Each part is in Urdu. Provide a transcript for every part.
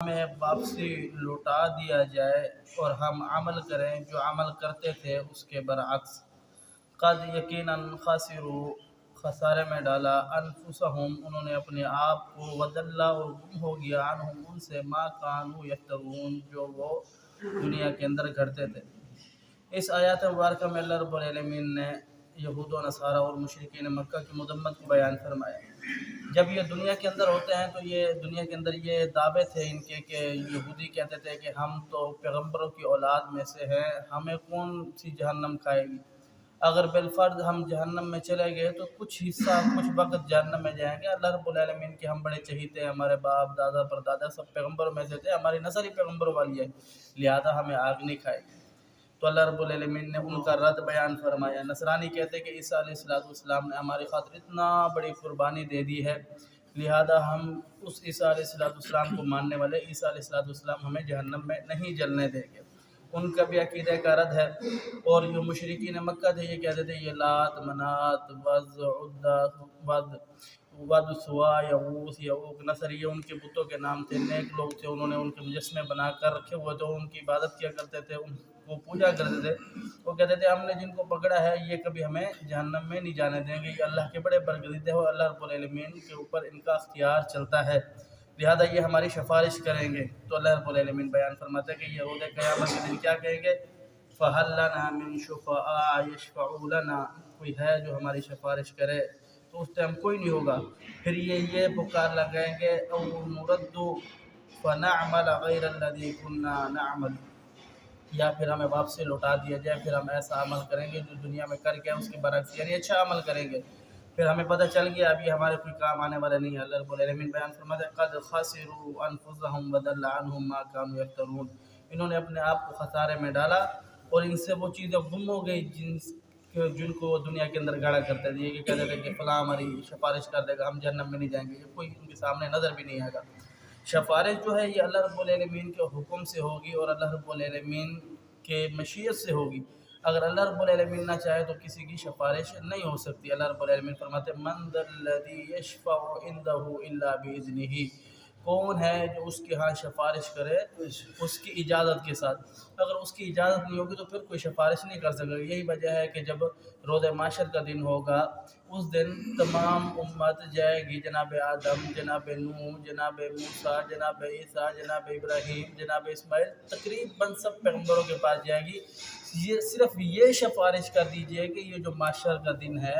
ہمیں واپسی لوٹا دیا جائے اور ہم عمل کریں جو عمل کرتے تھے اس کے برعکس۔ قد یقیناً خاسروا خسارے میں ڈالا انفسہم انہوں نے اپنے آپ کو، وضل اور گم ہو گیا عنہم ان سے ما کانوا یفترون جو وہ دنیا کے اندر گھڑتے تھے۔ اس آیات مبارکہ میں اللہ رب العالمین نے یہود و نصارہ اور مشرکین مکہ کی مذمت کو بیان فرمایا۔ جب یہ دنیا کے اندر ہوتے ہیں تو یہ دنیا کے اندر یہ دعوے تھے ان کے کہ یہودی کہتے تھے کہ ہم تو پیغمبروں کی اولاد میں سے ہیں، ہمیں کون سی جہنم کھائے گی۔ اگر بالفرض ہم جہنم میں چلے گئے تو کچھ حصہ کچھ وقت جہنم میں جائیں گے۔ اللہ رب العالمین کے ہم بڑے چہیتے ہیں، ہمارے باپ دادا پردادا سب پیغمبروں میں سے تھے، ہماری نسل ہی پیغمبروں والی ہے، لہذا ہمیں آگ نہیں کھائے گی۔ تو اللہ رب العالمین نے ان کا رد بیان فرمایا۔ نصرانی کہتے ہیں کہ عیسیٰ علیہ السلام نے ہماری خاطر اتنا بڑی قربانی دے دی ہے، لہذا ہم اس عیسیٰ علیہ السلام کو ماننے والے عیسیٰ علیہ السلام ہمیں جہنم میں نہیں جلنے دیں گے۔ ان کا بھی عقیدہ کا رد ہے۔ اور جو مشرکین مکہ تھے یہ کہتے تھے یہ لات منات وز عزہ ود سوا یغوث یعوق نصر یہ ان کے بتوں کے نام تھے، نیک لوگ تھے، انہوں نے ان کے مجسمے بنا کر رکھے ہوئے تھے، ان کی عبادت کیا کرتے تھے، ان کو پوجا کرتے تھے۔ وہ کہتے تھے ہم نے جن کو پکڑا ہے یہ کبھی ہمیں جہنم میں نہیں جانے دیں گے، یہ اللہ کے بڑے برگزیدہ ہو، اللہ رب العالمین کے اوپر ان کا اختیار چلتا ہے، لہذا یہ ہماری سفارش کریں گے۔ تو اللہ رب العالمین بیان فرماتے ہیں کہ یہ روز قیامت کے دن کیا کہیں گے، فَهَلْ لَنَا مِن شُفَعَاءَ يَشْفَعُوا لَنَا کوئی ہے جو ہماری سفارش کرے، تو اس ٹائم کوئی نہیں ہوگا۔ پھر یہ پکار لگائیں گے اَوْ نُرَدُّ فَنَعْمَلَ غَيْرَ الَّذِي كُنَّا نَعْمَلُ یا پھر ہمیں واپسی لوٹا دیا جائے، پھر ہم ایسا عمل کریں گے جو دنیا میں کر کے اس کے برعکس یعنی اچھا عمل کریں گے، پھر ہمیں پتہ چل گیا ابھی ہمارے کوئی کام آنے والا نہیں ہے۔ اللہ رب العالمین بیان فرماتے ہیں قد خسروا انفسهم وضل عنهم ما كانوا يفترون انہوں نے اپنے آپ کو خسارے میں ڈالا اور ان سے وہ چیزیں گم ہو گئی جن کو وہ دنیا کے اندر گھڑا کرتے تھے، یہ کہتے تھے کہ فلاں ہماری سفارش کر دے گا ہم جہنم میں نہیں جائیں گے، یہ کوئی ان کے سامنے نظر بھی نہیں آئے گا۔ سفارش جو ہے یہ اللہ رب العالمین کے حکم سے ہوگی اور اللہ رب العالمین کے مشیت سے ہوگی۔ اگر اللہ رب العالمین نہ چاہے تو کسی کی سفارش نہیں ہو سکتی۔ اللہ رب العالمین فرماتے ہیں من ذا الذی یشفع عنده الا باذنہ کون ہے جو اس کے ہاں سفارش کرے اس کی اجازت کے ساتھ، اگر اس کی اجازت نہیں ہوگی تو پھر کوئی سفارش نہیں کر سکے گا۔ یہی وجہ ہے کہ جب روز محشر کا دن ہوگا اس دن تمام امت جائے گی جناب آدم، جناب نوح، جناب موسیٰ، جناب عیسیٰ، جناب ابراہیم، جناب اسماعیل تقریباً سب پیغمبروں کے پاس جائے گی، یہ صرف یہ سفارش کر دیجئے کہ یہ جو محشر کا دن ہے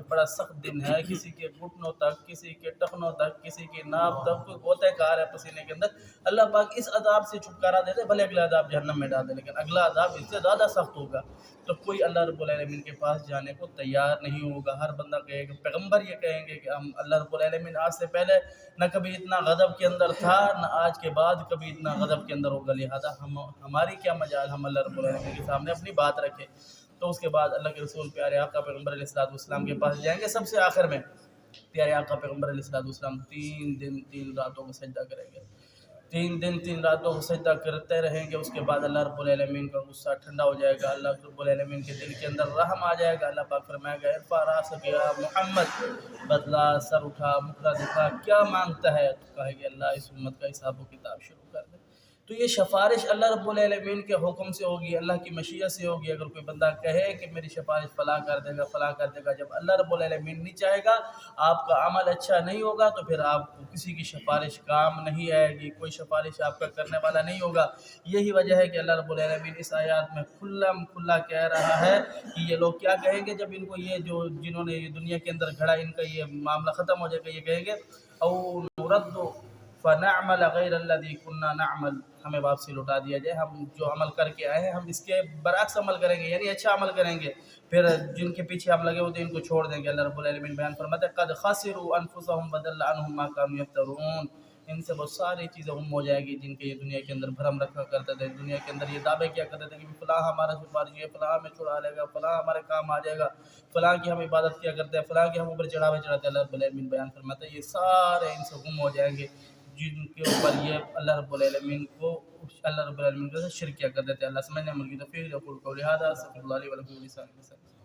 بڑا سخت دن ہے، کسی کے گھٹنوں تک، کسی کے ٹخنوں تک، کسی کی ناف تک کوئی غوطہ کار ہے پسینے کے اندر، اللہ پاک اس عذاب سے چھٹکارا دے دے، بھلے اگلا عذاب جہنم میں ڈال دے لیکن اگلا عذاب اس سے زیادہ سخت ہوگا۔ تو کوئی اللہ رب العالمین کے پاس جانے کو تیار نہیں ہوگا، ہر بندہ کہے گا، پیغمبر یہ کہیں گے کہ ہم اللہ رب العالمین آج سے پہلے نہ کبھی اتنا غضب کے اندر تھا نہ آج کے بعد کبھی اتنا غضب کے اندر ہوگا، لہذا ہماری کیا مجال ہم اللہ رب العالمین کے سامنے اپنی بات رکھیں۔ تو اس کے بعد اللہ کے رسول پیارے آقا پیغمبر علیہ السلام کے پاس جائیں گے، سب سے آخر میں پیارے آقا پیغمبر علیہ السلام 3 دن 3 راتوں کو سجدہ کریں گے، 3 دن 3 راتوں کو سجدہ کرتے رہیں گے۔ اس کے بعد اللہ رب العالمین کا غصہ ٹھنڈا ہو جائے گا، اللہ رب العالمین کے دل کے اندر رحم آ جائے گا، اللہ پاک فرمائے گا ارفع راسک یا محمد بدلا سر اٹھا مکھڑا دکھا کیا مانگتا ہے، تو کہے گی اللہ اس امت کا حساب و کتاب شروع کر دے۔ تو یہ سفارش اللہ رب العالمین کے حکم سے ہوگی، اللہ کی مشیت سے ہوگی۔ اگر کوئی بندہ کہے کہ میری سفارش فلاں کر دے گا فلاں کر دے گا، جب اللہ رب العالمین نہیں چاہے گا آپ کا عمل اچھا نہیں ہوگا تو پھر آپ کو کسی کی سفارش کام نہیں آئے گی، کوئی سفارش آپ کا کرنے والا نہیں ہوگا۔ یہی وجہ ہے کہ اللہ رب العالمین اس آیات میں کھلا کہہ رہا ہے کہ یہ لوگ کیا کہیں گے جب ان کو یہ جو جنہوں نے یہ دنیا کے اندر گھڑا ان کا یہ معاملہ ختم ہو جائے گا، یہ کہیں گے او نرد فنعمل غیر الذی کنا نعمل ہمیں واپسی لوٹا دیا جائے، ہم جو عمل کر کے آئے ہیں ہم اس کے برعکس عمل کریں گے، یعنی اچھا عمل کریں گے، پھر جن کے پیچھے ہم لگے ہوتے ہیں ان کو چھوڑ دیں گے۔ اللہ رب العالمین بیان فرماتے ہیں قد خسروا انفسهم وضل عنهم ما كانوا يفترون ان سے بہت ساری چیزیں گم ہو جائے گی جن کے یہ دنیا کے اندر بھرم رکھا کرتے تھے، دنیا کے اندر یہ دعوے کیا کرتے تھے کہ فلاں ہمارا سفارش ہے، فلاں ہمیں چھڑا لے گا، فلاں ہمارے کام آ جائے گا، فلاں کی ہم عبادت کیا کرتے ہیں، فلاں کی ہم اوپر چڑھاوے چڑھاتے ہیں۔ اللہ رب العالمین بیان فرماتے ہیں یہ سارے ان سے گم ہو جائیں گے جن کے اوپر یہ اللہ رب العالمین کے شرک کیا کرتے تھے۔ اللہ سمجھنے عمل کی توفیق دے، اقول قولی ھذا استغفر اللہ لی ولکم ولسائر المسلمین۔